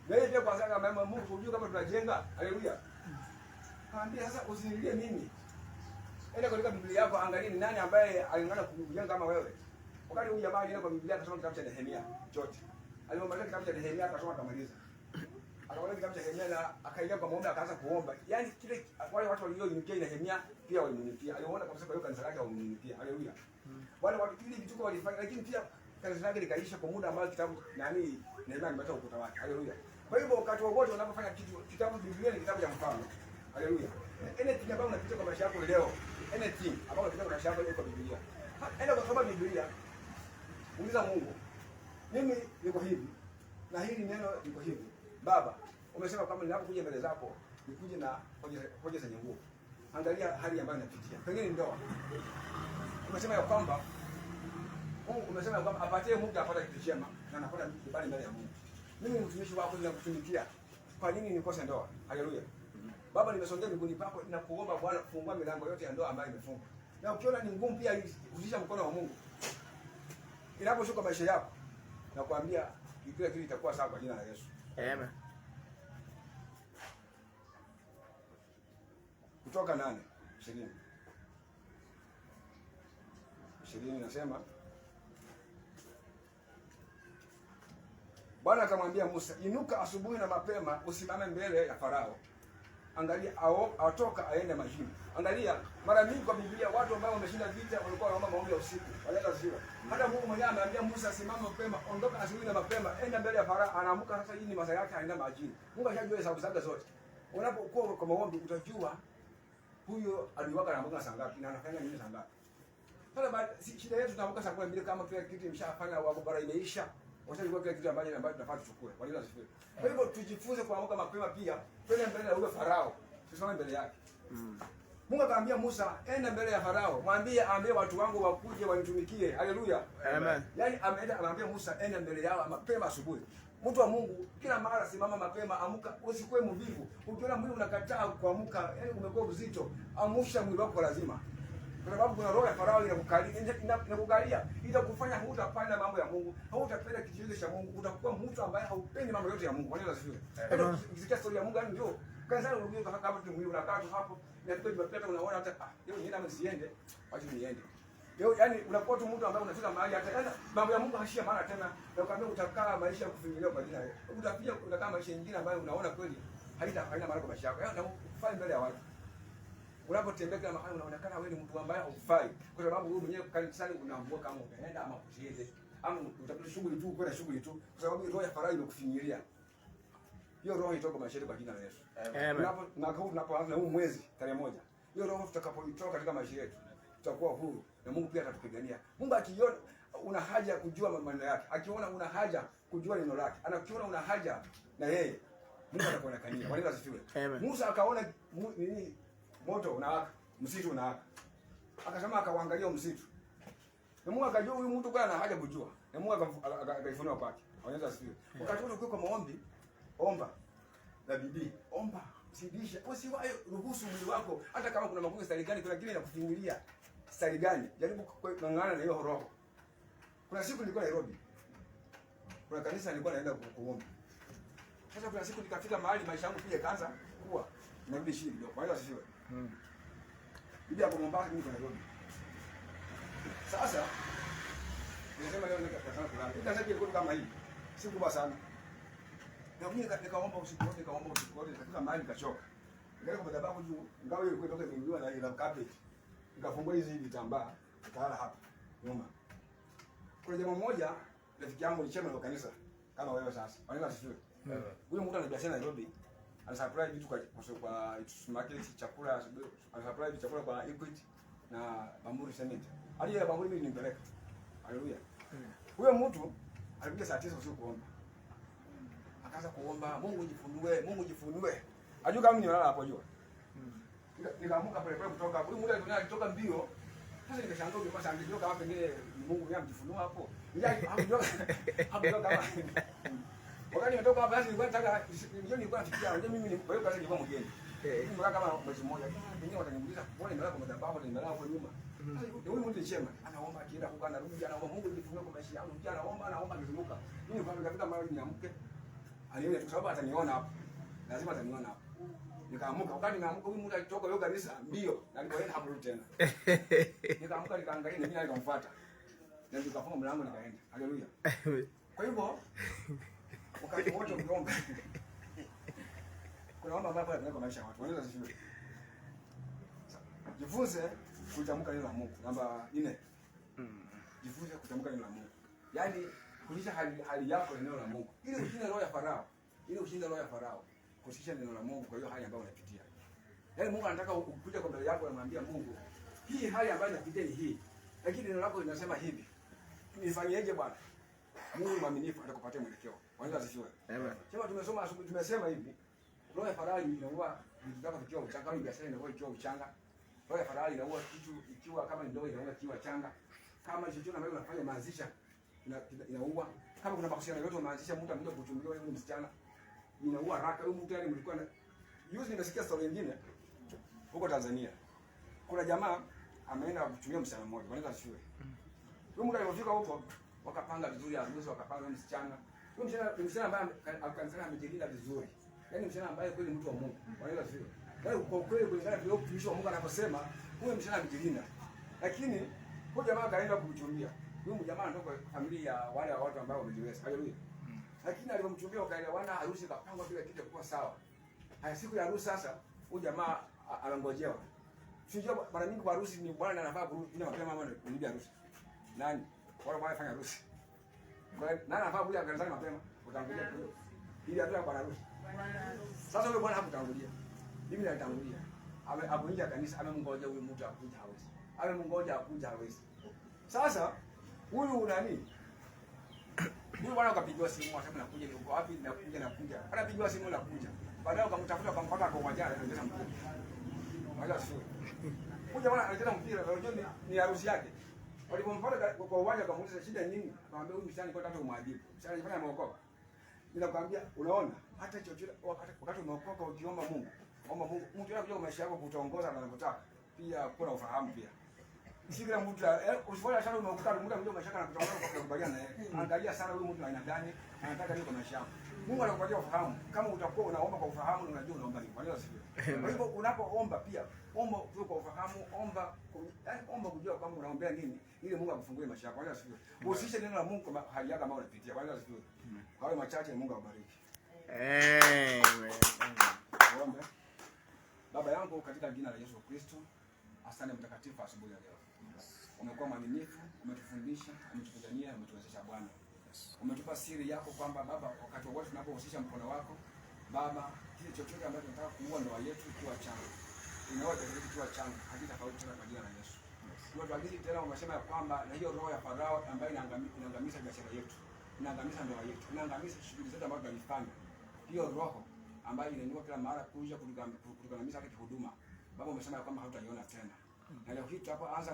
Wewe pia kwanza kama Mungu unajua kama tunajenga. Haleluya. Kaambia sasa usinilie mimi. Enda katika Biblia yako angalia ni nani ambaye alingana kujenga kama wewe. Wakati huyu jamaa alienda kwa Biblia akasoma kitabu cha Nehemia chote. Alimaliza kitabu cha Nehemia akasoma akamaliza. Akamaliza kitabu cha Nehemia na akaingia kwa maombi akaanza kuomba. Yaani kile wale watu walioingia Nehemia pia walimnyenyekea. Aliona kabisa kwa hiyo kanisa lake walimnyenyekea. Haleluya. Wale watu kile vituko walifanya lakini pia kanisa lake likaisha kwa muda ambao kitabu nani Nehemia amepata ukuta wake. Haleluya. Kwa hivyo wakati wote unapofanya kitu, kitabu Biblia ni kitabu cha mfano. Haleluya. Anything ambayo unapitia kwa maisha yako leo, anything ambayo unapitia kwa maisha yako leo kwa Biblia. Enda kusoma Biblia. Uliza Mungu. Mimi niko hivi na hili neno liko hivi. Baba, umesema kwamba ninapokuja mbele zako nikuje na hoja zenye nguvu. Angalia hali ambayo napitia. Pengine ndoa. Umesema ya kwamba Mungu umesema ya kwamba apatie Mungu apate kitu chema na anapata kibali mbele ya Mungu. Mimi ni mtumishi wako ninakutumikia. Kwa nini nikose ndoa? Haleluya. Baba, nimesongea miguuni pako na kuomba Bwana kufungua milango yote ya ndoa ambayo imefungwa. Na ukiona ni ngumu pia uzisha mkono wa Mungu. Inaposhuka maisha yako na kuambia kila kitu itakuwa sawa kwa jina la Yesu. Amen. Kutoka 8:20. 20 inasema Bwana akamwambia Musa, inuka asubuhi na mapema usimame mbele ya Farao. Angalia atoka aende majini. Angalia mara mingi kwa Biblia watu ambao wameshinda vita walikuwa wanaomba maombi ya usiku. Waleta ziwa. Hata Mungu mwenyewe ameambia Musa simama mapema, ondoka asubuhi na mapema, enda mbele ya Farao. Anaamka sasa, hii ni masaa yake aenda majini. Mungu ashajua hesabu zake zote. Unapokuwa kwa maombi utajua huyo aliwaka na Mungu saa ngapi na anafanya nini saa ngapi. Sasa baada shida yetu tunaamka saa 12 kama kila kitu imeshafanya wako bara imeisha. Washaikuwa kila kitu ambacho tunafaa tuchukue. Walila sifuri. Kwa hivyo tujifunze kuamka mapema pia. Twende mbele ya huyo Farao. Tusimame mbele yake. Mungu akamwambia Musa, enda mbele ya Farao, aambie watu wangu wakuje wanitumikie. Haleluya. Amen. Yaani amwambia Musa enda mbele yao mapema asubuhi. Mtu wa Mungu kila mara simama mapema, amka, usikuwe mvivu. Ukiona mwili unakataa kuamka, yaani umekuwa uzito, amusha mwili wako lazima. Kwa sababu kuna roho ya Farao inakukalia, itakufanya hutapenda mambo ya Mungu, hautapenda kitu cha Mungu, utakuwa mtu ambaye haupendi mambo yote ya Mungu. Wale wasifiwe. Ukisikia story ya Mungu ndio kanisa unajua kama mtu mwili unakaa tu hapo, na ndipo Jumapili unaona hata leo nienda ama siende, wacha niende. Leo yani unakuwa tu mtu ambaye unafika mahali hata yani mambo ya Mungu hashia maana tena, na ukaambia utakaa maisha ya kufinyilia kwa jina lake. Utapiga utakaa maisha mengine ambayo unaona kweli haina maana kwa maisha yako. Yaani unafanya mbele ya watu. Unapotembea kila mahali unaonekana wewe ni mtu ambaye haufai. Kwa sababu wewe mwenyewe kanisani unaamua kama utaenda ama usiende. ama utakuta shughuli tu kwenda shughuli tu, kwa sababu roho ya faraja imekufinyilia. Hiyo roho itoka maisha yetu kwa jina la Yesu. Tunapoanza huu mwezi tarehe 1, hiyo roho tutakapoitoa katika maisha yetu tutakuwa huru na Mungu pia atatupigania. Mungu akiona una haja ya kujua maneno yake, akiona una haja kujua neno lake, anakiona una haja na yeye, Mungu atakuonekania. Bwana asifiwe. Musa akaona nini? Moto unawaka, msitu unawaka. Akasema akaangalia msitu. Na Mungu akajua huyu mtu kwa ana haja kujua. Na Mungu akaifunua kwake. Bwana asifiwe. Wakati ule ukiwa kwa maombi, omba na bidii. Omba, sidisha. Usiwahi ruhusu mwili wako hata kama kuna magumu stari gani, kuna kile inakufinyilia. Stari gani? Jaribu kung'ang'ana na hiyo roho. Kuna siku nilikuwa Nairobi. Kuna kanisa nilikuwa naenda kuomba. Sasa kuna siku nikafika mahali maisha yangu pia kaanza kuwa inarudi chini kidogo. Bwana asifiwe. Bibi hapo Mombasa, mimi kwa Nairobi. Sasa nilisema leo nikakutana kulala. Sasa pia ilikuwa kama hii. Si kubwa sana. Na mimi nikaomba usiku wote, nikafika mahali nikachoka. Nikaenda kwa madhabahu juu, ngao ile ilikuwa inatoka imeingiwa na ile carpet. Nikafungua hizi vitambaa, nikalala hapa nyuma. Kuna jamaa mmoja rafiki yangu ni chema wa kanisa kama wewe sasa. Bwana asifiwe. Huyo mtu ana biashara Nairobi. Ana supply vitu kwa supermarket, chakula, ana supply chakula kwa Equity na Bamburi Cement. Hadi ya Bamburi mimi nimpeleka. Haleluya. Huyo mtu alikuja saa 9 usiku kuomba. Akaanza kuomba, Mungu jifunue, Mungu jifunue. Ajua kama mimi nilala hapo jua. Nikaamuka pale pale kutoka. Huyo mtu alitoka mbio. Sasa nikashangaa kwa sababu angejua kama pengine Mungu yeye amjifunua hapo. Hakujua kama wakati nimetoka hapa basi nilikuwa nataka nilikuwa nafikiria unajua mimi kwa hiyo kazi nilikuwa mgeni. Nimekaa kama mwezi mmoja. Pengine wataniuliza mbona nimelala kwa madhabahu na nimelala hapo nyuma. Sasa huyu mtu chema anaomba akienda huko anarudi anaomba Mungu jifunue kwa maisha yangu. Pia anaomba akizunguka. Mimi kwa nikafika mahali niamke. Aliona kwa sababu ataniona hapo. Lazima ataniona hapo. Nikaamuka wakati nimeamka huyu mtu alitoka hiyo kanisa mbio na nilipoenda hapo tena. Nikaamuka nikaangalia mimi nikamfuata. Na nikafunga mlango nikaenda. Haleluya. Kwa hivyo wakati wote ukiomba kuna mambo ambayo yanaweka maisha ya watu. Wanaweza sisi. Jifunze kutamka neno la Mungu. Namba 4. Jifunze kutamka neno la Mungu. Yaani kulisha hali yako na neno la Mungu. Ili ushinde roho ya Farao. Kusisha neno la Mungu kwa hiyo hali ambayo unapitia. Yaani Mungu anataka ukuje kwa mbele yako na kumwambia Mungu, hii hali ambayo napitia ni hii. Lakini neno lako linasema hivi. Nifanyeje Bwana? Mungu mwaminifu atakupatia mwelekeo. Wanaweza asifiwe. Amen. Sema tumesoma asubuhi tumesema hivi. Roho ya Farao inaua vitu zako vikiwa uchanga, kama biashara inaua ikiwa uchanga. Roho ya Farao inaua kitu ikiwa kama ndogo inaua ikiwa changa. Kama chochote ambacho unafanya maanzisha inaua. Kama kuna mahusiano yote unaanzisha mtu amekuja kuchumbiwa yule msichana inaua haraka. Huyu mtu yani mlikuwa na juzi nimesikia story nyingine huko Tanzania. Kuna jamaa ameenda kuchumia msichana mmoja. Wanaweza asifiwe. Huyu mtu alipofika huko wakapanga vizuri harusi, wakapanga msichana. Huyu msichana ambaye akaanza amejilinda vizuri. Yaani msichana ambaye kweli mtu wa Mungu. Wanaweza asifiwe. Yaani kwa kweli kulingana na utumishi wa Mungu anaposema, huyu msichana amejilinda. Lakini huyu jamaa akaenda kumchumbia. Huyu jamaa anatoka familia ya wale watu ambao wamejiweza. Haleluya. Lakini alipomchumbia wakaelewana, harusi ikapangwa bila kitu kwa sawa. Haya siku ya harusi sasa, huyu jamaa anangojewa. Sijua mara nyingi kwa harusi ni bwana anafaa kurudi mapema mama ni harusi. Nani? Wale wanafanya harusi. Kwa hiyo nani anafaa kuja kanisani mapema? Utangulia tu. Ili atoe kwa harusi. Sasa yule bwana hakutangulia. Mimi nilitangulia. Amekuja kanisa, amemngoja huyu mtu akuja hawezi. Amemngoja akuja hawezi. Sasa huyu nani? Huyu bwana akapigiwa simu akasema nakuja, uko wapi? Nakuja. Anapigiwa simu nakuja. Baadaye akamtafuta akampata kwa uwanja anacheza mpira. Wala sio. Huyu bwana anacheza mpira, unajua ni harusi yake. Walipompata kwa uwanja akamuuliza shida nini? Akamwambia huyu msichana kwa tatu umwadhibu. Msichana alifanya ameokoka. Ninakwambia unaona hata chochote wakati umeokoka ukiomba Mungu, omba Mungu, mtu yako kwa maisha yako kutaongoza na anataka. Pia kuna ufahamu pia. Si kila mtu usifanye sana unaokuta muda mmoja umeshaka na kutongoza kwa kukubaliana na yeye. Angalia sana huyu mtu aina gani, anataka nini kwa maisha yako. Mungu anakupatia ufahamu. Kama utakuwa unaomba kwa ufahamu na unajua unaomba nini. Kwa hiyo sivyo. Kwa hivyo unapoomba pia omba kwa ufahamu, omba kujua kwamba unaombea nini ili Mungu akufungulie maisha yako. Kwa hiyo sivyo. Usishe neno la Mungu kwa hali yako ambayo unapitia. Kwa hiyo sivyo. Kwa hiyo machache Mungu awabariki. Amen. Omba. Baba yangu katika jina la Yesu Kristo, Asante mtakatifu asubuhi ya leo. Umekuwa mwaminifu, umetufundisha, umetupigania, umetuwezesha Bwana. Umetupa siri yako kwamba Baba, wakati wote tunapohusisha mkono wako Baba, kile chochote ambacho tunataka kuua ndoa yetu kiwa changu, inaoja kiwa changu, hakitafaulu tena kwa jina la Yesu. Tuagizi tena umesema ya kwamba na hiyo roho ya Farao ambayo inaangamiza biashara yetu, inaangamiza ndoa yetu, inaangamiza shughuli zetu ambazo tunazifanya. Hiyo roho ambayo inainuka kila mara kuja kutugandamiza hata kihuduma, Baba umesema ya kwamba hatutaiona tena. Na leo hii tunapoanza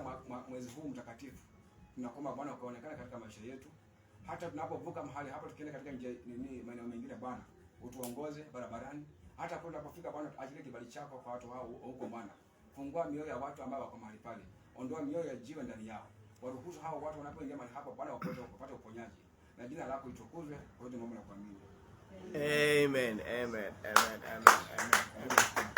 mwezi huu mtakatifu, tunakuomba Bwana ukaonekane katika maisha yetu. Hata tunapovuka mahali hapa tukienda katika maeneo mengine Bwana, utuongoze barabarani. Hata pale tunapofika Bwana, achilie kibali chako kwa watu hao huko Bwana. Fungua mioyo ya watu ambao wako mahali pale. Ondoa mioyo ya jiwe ndani yao. Waruhusu hao watu wanapoingia mahali hapa Bwana wapate uponyaji. Na jina lako litukuzwe kwa hiyo tunaomba na kuamini. Amen. Amen. Amen. Amen. Amen.